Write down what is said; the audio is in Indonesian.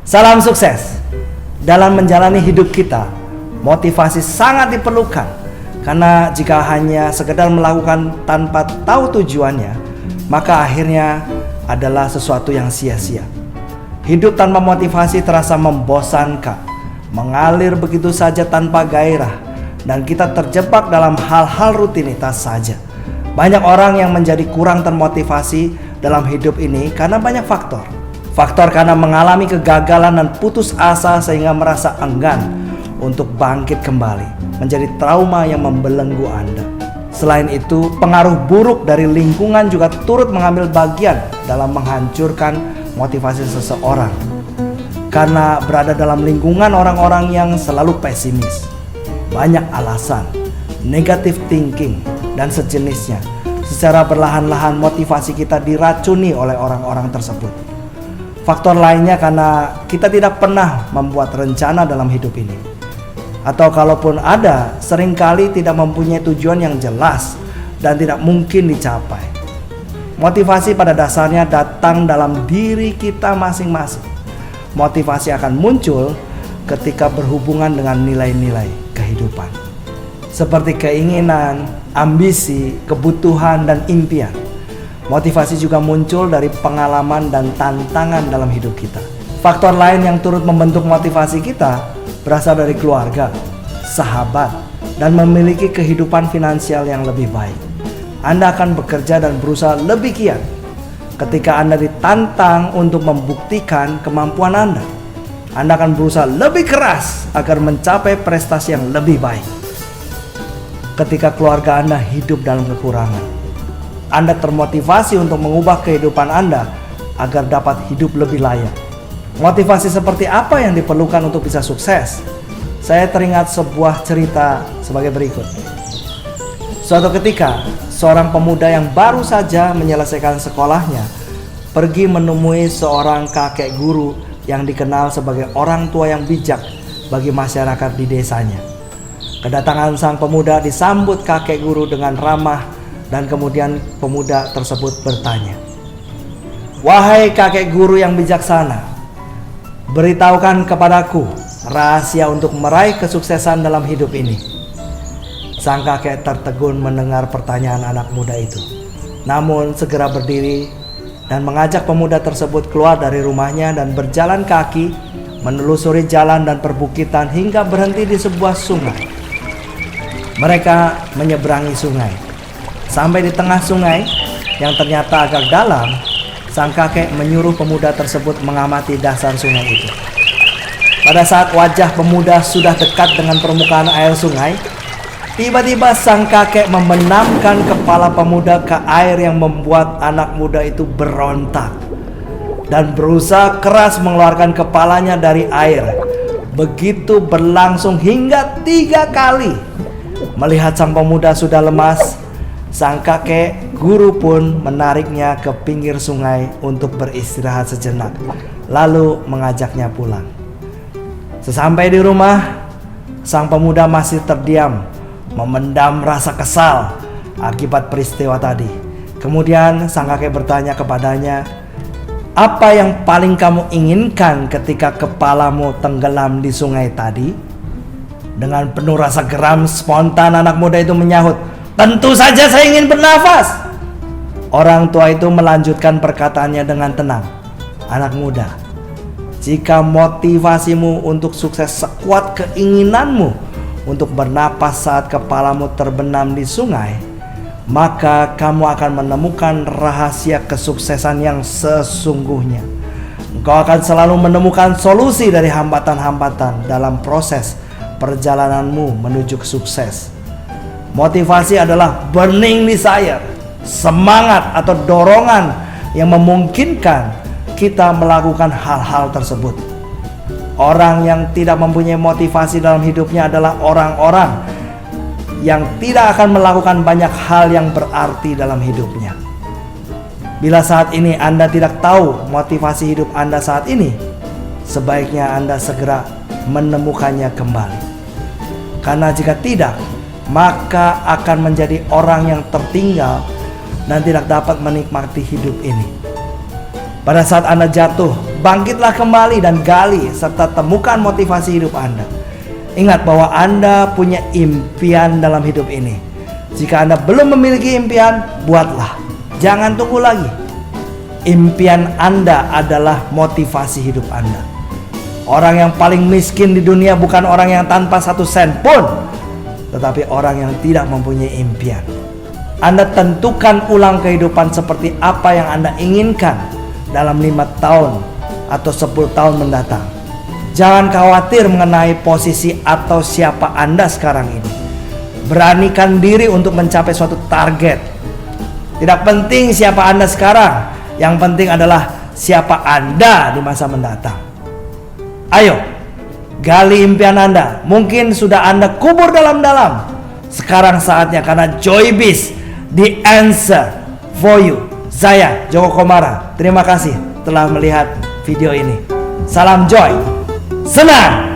Salam sukses. Dalam menjalani hidup kita, motivasi sangat diperlukan. Karena jika hanya sekedar melakukan tanpa tahu tujuannya, maka akhirnya adalah sesuatu yang sia-sia. Hidup tanpa motivasi terasa membosankan, mengalir begitu saja tanpa gairah, dan kita terjebak dalam hal-hal rutinitas saja. Banyak orang yang menjadi kurang termotivasi dalam hidup ini karena banyak faktor. Faktor karena mengalami kegagalan dan putus asa sehingga merasa enggan untuk bangkit kembali, menjadi trauma yang membelenggu Anda. Selain itu, pengaruh buruk dari lingkungan juga turut mengambil bagian dalam menghancurkan motivasi seseorang. Karena berada dalam lingkungan orang-orang yang selalu pesimis, banyak alasan, negative thinking, dan sejenisnya. Secara perlahan-lahan motivasi kita diracuni oleh orang-orang tersebut. Faktor lainnya karena kita tidak pernah membuat rencana dalam hidup ini. Atau kalaupun ada, seringkali tidak mempunyai tujuan yang jelas dan tidak mungkin dicapai. Motivasi pada dasarnya datang dalam diri kita masing-masing. Motivasi akan muncul ketika berhubungan dengan nilai-nilai kehidupan, seperti keinginan, ambisi, kebutuhan, dan impian. Motivasi juga muncul dari pengalaman dan tantangan dalam hidup kita. Faktor lain yang turut membentuk motivasi kita berasal dari keluarga, sahabat, dan memiliki kehidupan finansial yang lebih baik. Anda akan bekerja dan berusaha lebih giat ketika Anda ditantang untuk membuktikan kemampuan Anda. Anda akan berusaha lebih keras agar mencapai prestasi yang lebih baik. Ketika keluarga Anda hidup dalam kekurangan, Anda termotivasi untuk mengubah kehidupan Anda agar dapat hidup lebih layak. Motivasi seperti apa yang diperlukan untuk bisa sukses? Saya teringat sebuah cerita sebagai berikut. Suatu ketika, seorang pemuda yang baru saja menyelesaikan sekolahnya pergi menemui seorang kakek guru yang dikenal sebagai orang tua yang bijak bagi masyarakat di desanya. Kedatangan sang pemuda disambut kakek guru dengan ramah, dan kemudian pemuda tersebut bertanya, "Wahai kakek guru yang bijaksana, beritahukan kepadaku rahasia untuk meraih kesuksesan dalam hidup ini." Sang kakek tertegun mendengar pertanyaan anak muda itu, namun segera berdiri dan mengajak pemuda tersebut keluar dari rumahnya dan berjalan kaki menelusuri jalan dan perbukitan hingga berhenti di sebuah sungai. Mereka menyeberangi sungai. Sampai di tengah sungai yang ternyata agak dalam, sang kakek menyuruh pemuda tersebut mengamati dasar sungai itu. Pada saat wajah pemuda sudah dekat dengan permukaan air sungai, tiba-tiba sang kakek membenamkan kepala pemuda ke air yang membuat anak muda itu berontak dan berusaha keras mengeluarkan kepalanya dari air. Begitu berlangsung hingga 3 kali. Melihat sang pemuda sudah lemas, sang kakek guru pun menariknya ke pinggir sungai untuk beristirahat sejenak, lalu mengajaknya pulang. Sesampai di rumah, sang pemuda masih terdiam, memendam rasa kesal akibat peristiwa tadi. Kemudian sang kakek bertanya kepadanya, "Apa yang paling kamu inginkan ketika kepalamu tenggelam di sungai tadi?" Dengan penuh rasa geram, spontan anak muda itu menyahut, "Tentu saja saya ingin bernafas." Orang tua itu melanjutkan perkataannya dengan tenang, "Anak muda, jika motivasimu untuk sukses sekuat keinginanmu untuk bernapas saat kepalamu terbenam di sungai, maka kamu akan menemukan rahasia kesuksesan yang sesungguhnya. Engkau akan selalu menemukan solusi dari hambatan-hambatan dalam proses perjalananmu menuju ke sukses." Motivasi adalah burning desire, semangat atau dorongan yang memungkinkan kita melakukan hal-hal tersebut. Orang yang tidak mempunyai motivasi dalam hidupnya adalah orang-orang yang tidak akan melakukan banyak hal yang berarti dalam hidupnya. Bila saat ini Anda tidak tahu motivasi hidup Anda saat ini, sebaiknya Anda segera menemukannya kembali. Karena jika tidak, maka akan menjadi orang yang tertinggal dan tidak dapat menikmati hidup ini. Pada saat Anda jatuh bangkitlah kembali dan gali serta temukan motivasi hidup Anda. Ingat bahwa Anda punya impian dalam hidup ini. Jika Anda belum memiliki impian, buatlah. Jangan tunggu lagi. Impian Anda adalah motivasi hidup Anda. Orang yang paling miskin di dunia bukan orang yang tanpa 1 sen pun, tetapi orang yang tidak mempunyai impian. Anda tentukan ulang kehidupan seperti apa yang Anda inginkan dalam 5 tahun atau 10 tahun mendatang. Jangan khawatir mengenai posisi atau siapa Anda sekarang ini. Beranikan diri untuk mencapai suatu target. Tidak penting siapa Anda sekarang, yang penting adalah siapa Anda di masa mendatang. Ayo, gali impian Anda. Mungkin sudah Anda kubur dalam-dalam. Sekarang saatnya, karena Joybizz, the answer for you. Saya Joko Komara. Terima kasih telah melihat video ini. Salam Joy. Senang.